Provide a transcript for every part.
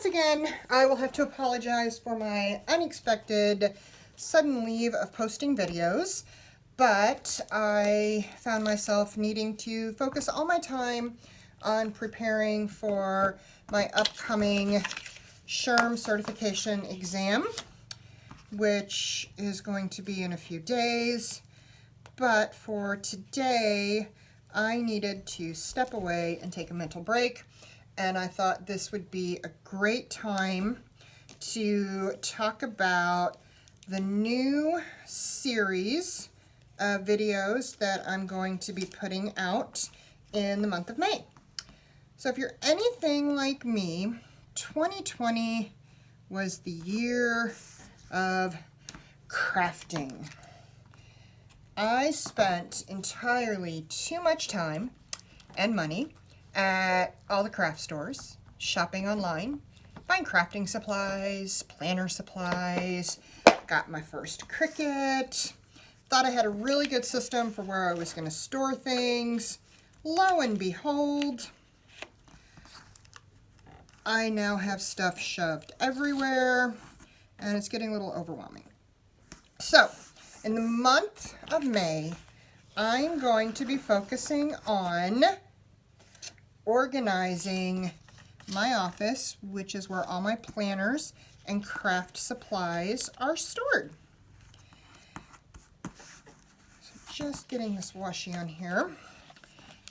once again, I will have to apologize for my unexpected sudden leave of posting videos, but I found myself needing to focus all my time on preparing for my upcoming SHRM certification exam, which is going to be in a few days. But for today, I needed to step away and take a mental break, and I thought this would be a great time to talk about the new series of videos that I'm going to be putting out in the month of May. So if you're anything like me, 2020 was the year of crafting. I spent entirely too much time and money at all the craft stores, shopping online, buying crafting supplies, planner supplies, got my first Cricut, thought I had a really good system for where I was going to store things. Lo and behold, I now have stuff shoved everywhere, and it's getting a little overwhelming. So, in the month of May, I'm going to be focusing on organizing my office, which is where all my planners and craft supplies are stored. So just getting this washi on here.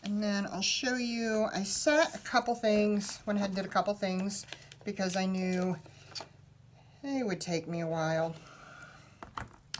And then I'll show you, I set a couple things, went ahead and did a couple things because I knew it would take me a while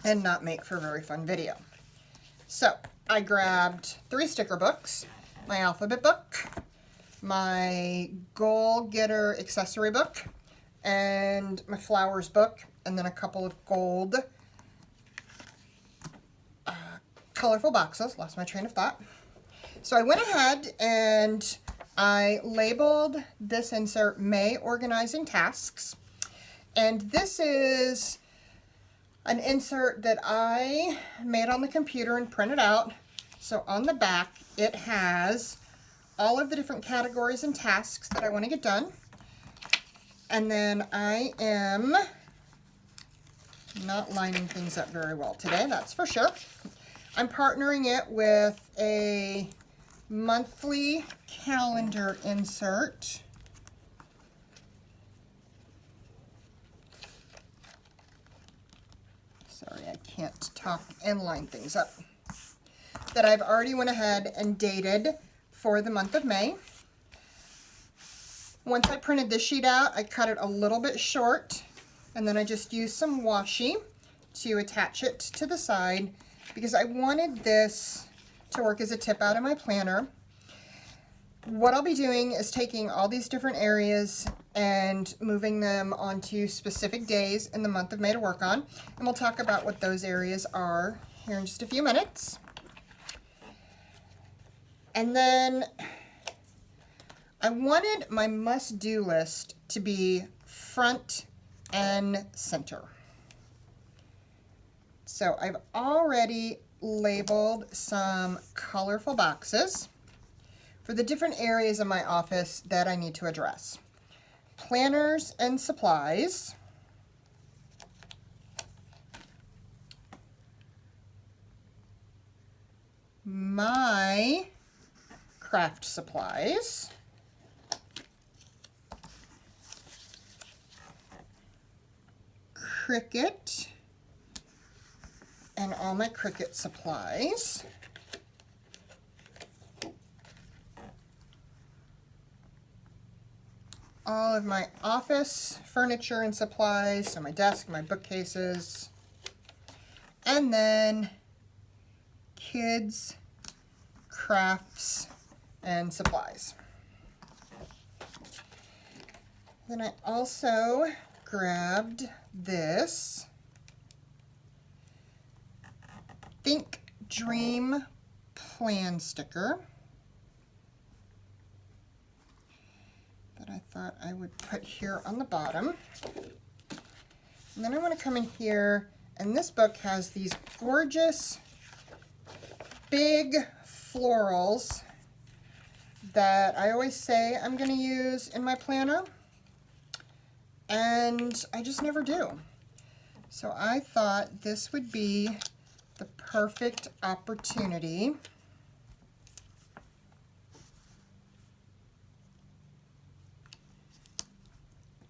and not make for a very fun video. So I grabbed 3 sticker books, my alphabet book, my Goal Getter accessory book, and my flowers book, and then a couple of gold colorful boxes. Lost my train of thought. So I went ahead and I labeled this insert May Organizing Tasks, and this is an insert that I made on the computer and printed out. So on the back, it has all of the different categories and tasks that I want to get done. And then I am not lining things up very well today, that's for sure. I'm partnering it with a monthly calendar insert. Sorry, I can't talk and line things up. That I've already went ahead and dated for the month of May. Once I printed this sheet out, I cut it a little bit short, and then I just used some washi to attach it to the side because I wanted this to work as a tip out of my planner. What I'll be doing is taking all these different areas and moving them onto specific days in the month of May to work on, and we'll talk about what those areas are here in just a few minutes. And then I wanted my must-do list to be front and center. So I've already labeled some colorful boxes for the different areas of my office that I need to address. Planners and supplies, my craft supplies, Cricut and all my Cricut supplies, all of my office furniture and supplies, so my desk, my bookcases, and then kids, crafts, and supplies. Then I also grabbed this Think Dream Plan sticker that I thought I would put here on the bottom. And then I want to come in here, and this book has these gorgeous big florals that I always say I'm going to use in my planner. and I just never do. So I thought this would be the perfect opportunity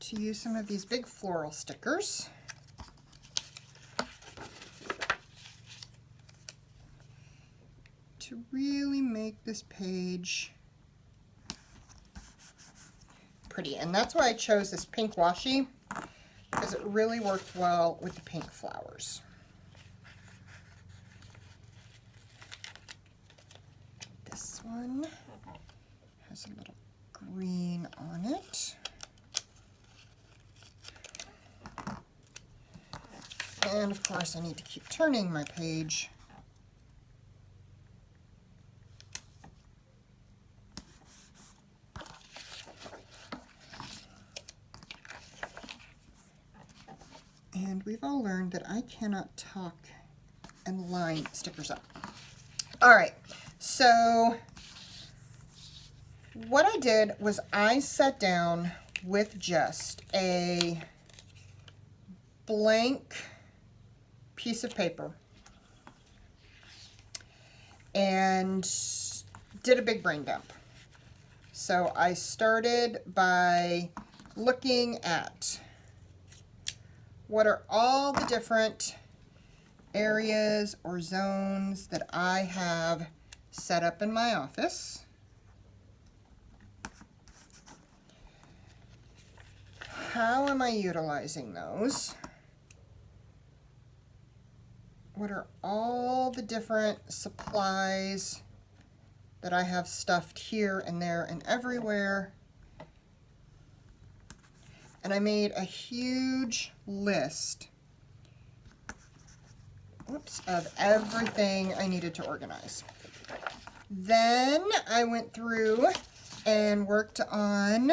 to use some of these big floral stickers. To really make this page pretty. And that's why I chose this pink washi, because it really worked well with the pink flowers. This one has a little green on it. And of course I need to keep turning my page. And we've all learned that I cannot talk and line stickers up. All right, so what I did was I sat down with just a blank piece of paper and did a big brain dump. So I started by looking at what are all the different areas or zones that I have set up in my office. How am I utilizing those? What are all the different supplies that I have stuffed here and there and everywhere? And I made a huge list, of everything I needed to organize. Then I went through and worked on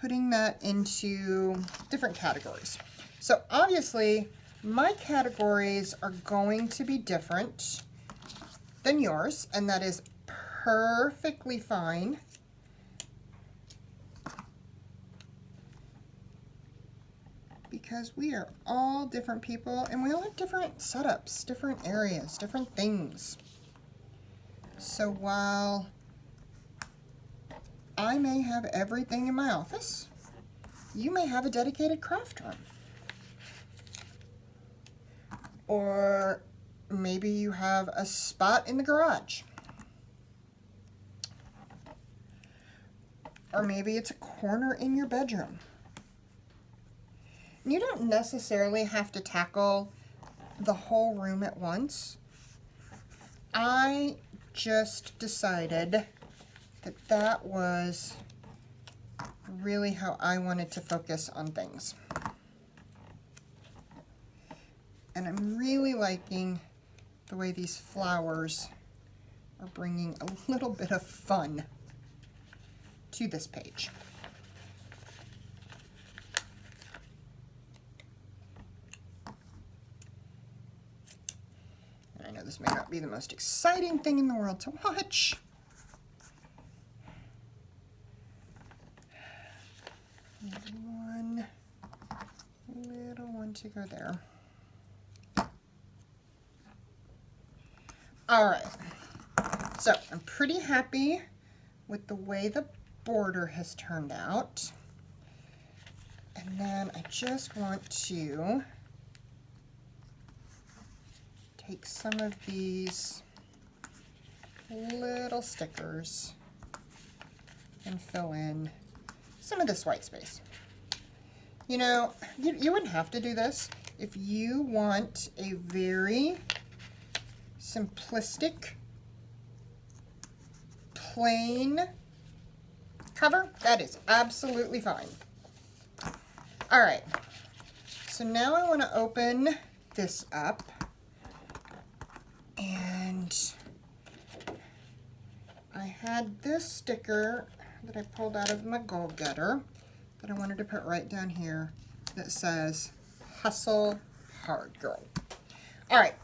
putting that into different categories. So obviously, my categories are going to be different than yours, and that is perfectly fine. Because we are all different people and we all have different setups, different areas, different things. So while I may have everything in my office, you may have a dedicated craft room. Or maybe you have a spot in the garage. Or maybe it's a corner in your bedroom. You don't necessarily have to tackle the whole room at once. I just decided that that was really how I wanted to focus on things. And I'm really liking the way these flowers are bringing a little bit of fun to this page. And I know this may not be the most exciting thing in the world to watch. Maybe one little one to go there. All right, so I'm pretty happy with the way the border has turned out. And then I just want to take some of these little stickers and fill in some of this white space. You know, you wouldn't have to do this. If you want a very simplistic, plain cover, that is absolutely fine. All right, so now I want to open this up, and I had this sticker that I pulled out of my Goal Getter that I wanted to put right down here that says, "Hustle Hard, Girl." All right,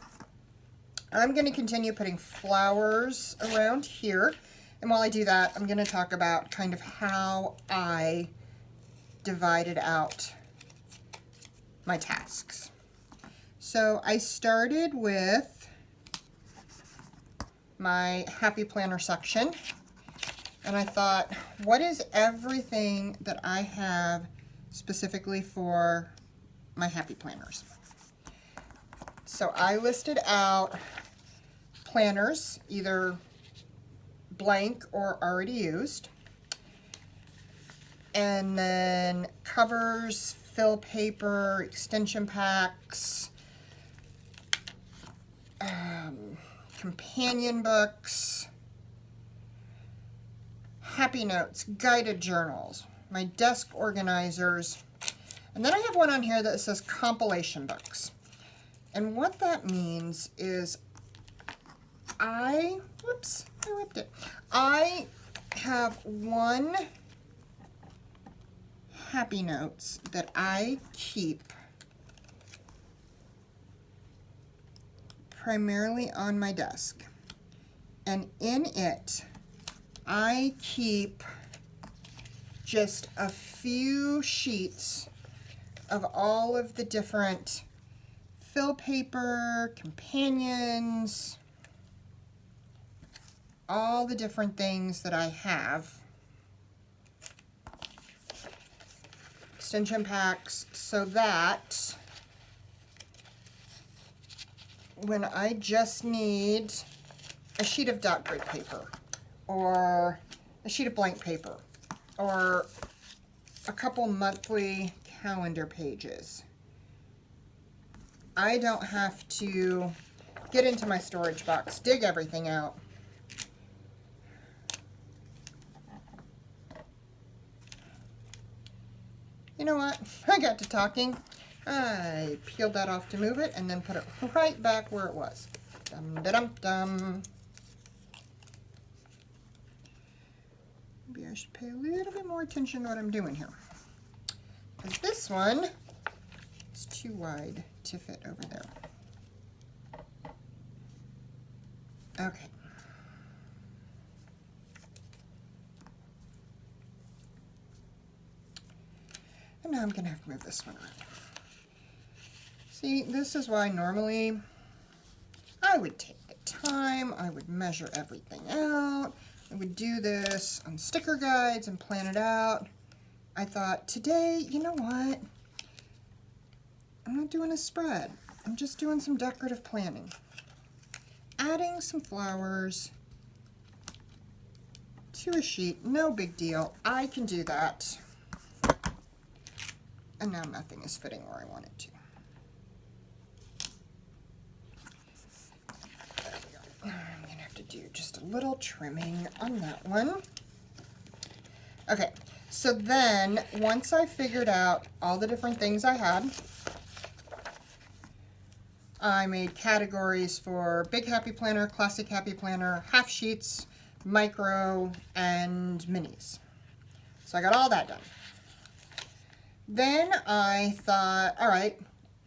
I'm going to continue putting flowers around here. And while I do that, I'm going to talk about kind of how I divided out my tasks. So I started with my Happy Planner section, and I thought, what is everything that I have specifically for my Happy Planners? So I listed out planners, either blank or already used, and then covers, fill paper, extension packs, companion books, happy notes, guided journals, my desk organizers, and then I have one on here that says compilation books. And what that means is I ripped it. I have one happy notes that I keep primarily on my desk, and in it I keep just a few sheets of all of the different fill paper, companions, all the different things that I have, extension packs, so that when I just need a sheet of dot grid paper or a sheet of blank paper or a couple monthly calendar pages, I don't have to get into my storage box, dig everything out. You know what? I got to talking. I peeled that off to move it and then put it right back where it was. Dum-da-dum-dum. Maybe I should pay a little bit more attention to what I'm doing here, because this one is too wide to fit over there. Okay. And now I'm going to have to move this one around. See, this is why normally I would take the time, I would measure everything out, I would do this on sticker guides and plan it out. I thought, today, you know what? I'm not doing a spread. I'm just doing some decorative planning. Adding some flowers to a sheet, no big deal. I can do that. And now nothing is fitting where I want it to. There we go. I'm going to have to do just a little trimming on that one. Okay, so then once I figured out all the different things I had, I made categories for Big Happy Planner, Classic Happy Planner, half sheets, micro, and minis. So I got all that done. Then I thought, all right,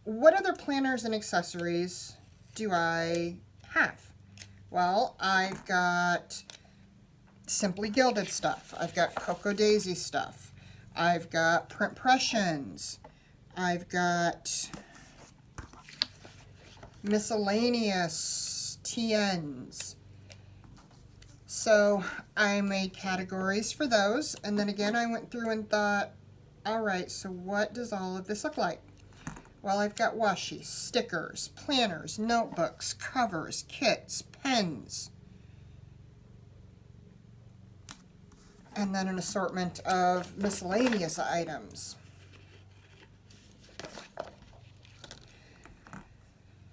what other planners and accessories do I have? Well, I've got Simply Gilded stuff. I've got Cocoa Daisy stuff. I've got Printpressions. I've got miscellaneous TNs. So I made categories for those, and then again I went through and thought, all right, so what does all of this look like? Well, I've got washi, stickers, planners, notebooks, covers, kits, pens, and then an assortment of miscellaneous items.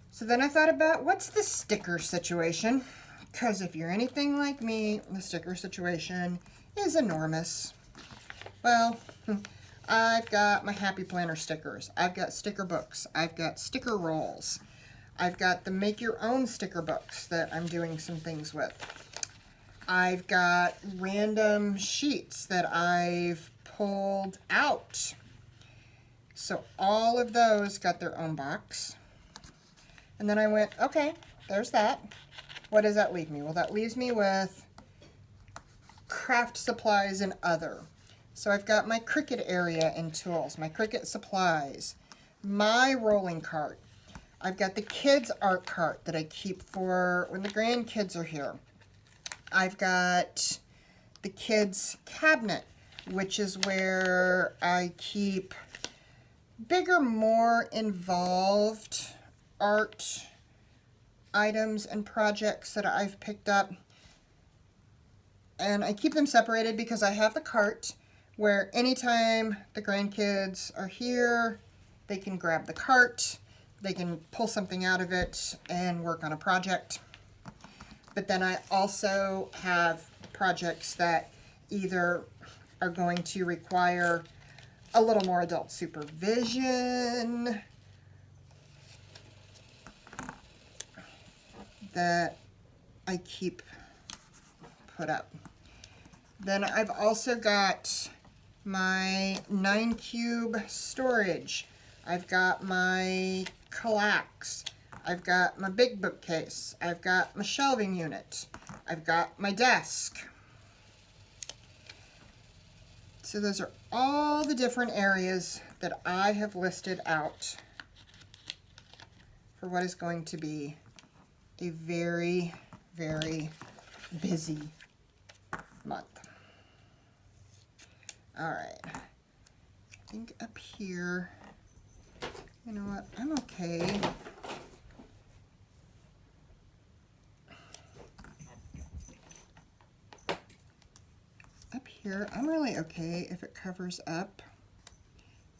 So then I thought about, what's the sticker situation? Because if you're anything like me, the sticker situation is enormous. Well, I've got my Happy Planner stickers. I've got sticker books. I've got sticker rolls. I've got the make your own sticker books that I'm doing some things with. I've got random sheets that I've pulled out. So all of those got their own box. And then I went, okay, there's that. What does that leave me? Well, that leaves me with craft supplies and other. So I've got my Cricut area and tools, my Cricut supplies. my rolling cart. I've got the kids' art cart that I keep for when the grandkids are here. I've got the kids' cabinet, which is where I keep bigger, more involved art items and projects that I've picked up. And I keep them separated because I have the cart where anytime the grandkids are here, they can grab the cart, they can pull something out of it and work on a project. But then I also have projects that either are going to require a little more adult supervision, that I keep put up. Then I've also got my 9-cube storage. I've got my Kallax. I've got my big bookcase. I've got my shelving unit. I've got my desk. So those are all the different areas that I have listed out for what is going to be a very, very busy month. All right, I think up here, you know what, I'm okay. Up here, I'm really okay if it covers up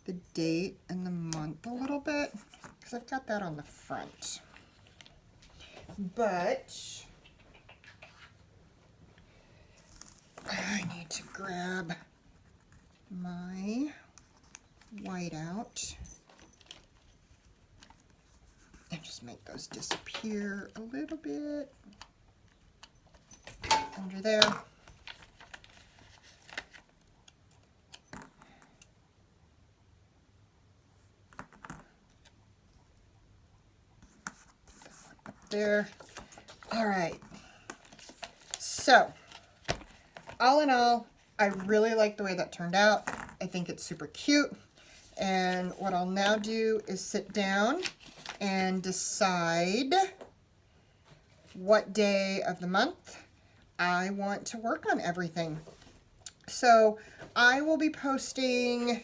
the date and the month a little bit, because I've got that on the front. But I need to grab my whiteout and just make those disappear a little bit under there. Up there. All right. So, all in all, I really like the way that turned out. I think it's super cute. And what I'll now do is sit down and decide what day of the month I want to work on everything. So I will be posting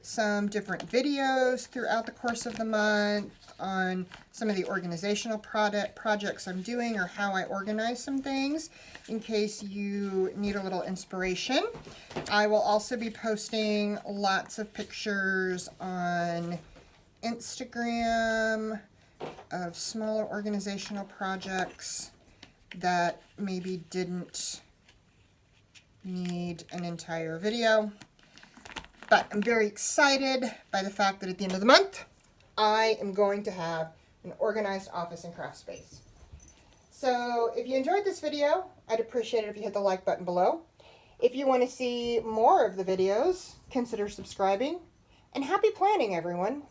some different videos throughout the course of the month on some of the organizational projects I'm doing or how I organize some things in case you need a little inspiration. I will also be posting lots of pictures on Instagram of smaller organizational projects that maybe didn't need an entire video. But I'm very excited by the fact that at the end of the month, I am going to have an organized office and craft space. So if you enjoyed this video, I'd appreciate it if you hit the like button below. If you want to see more of the videos, consider subscribing. And happy planning, everyone!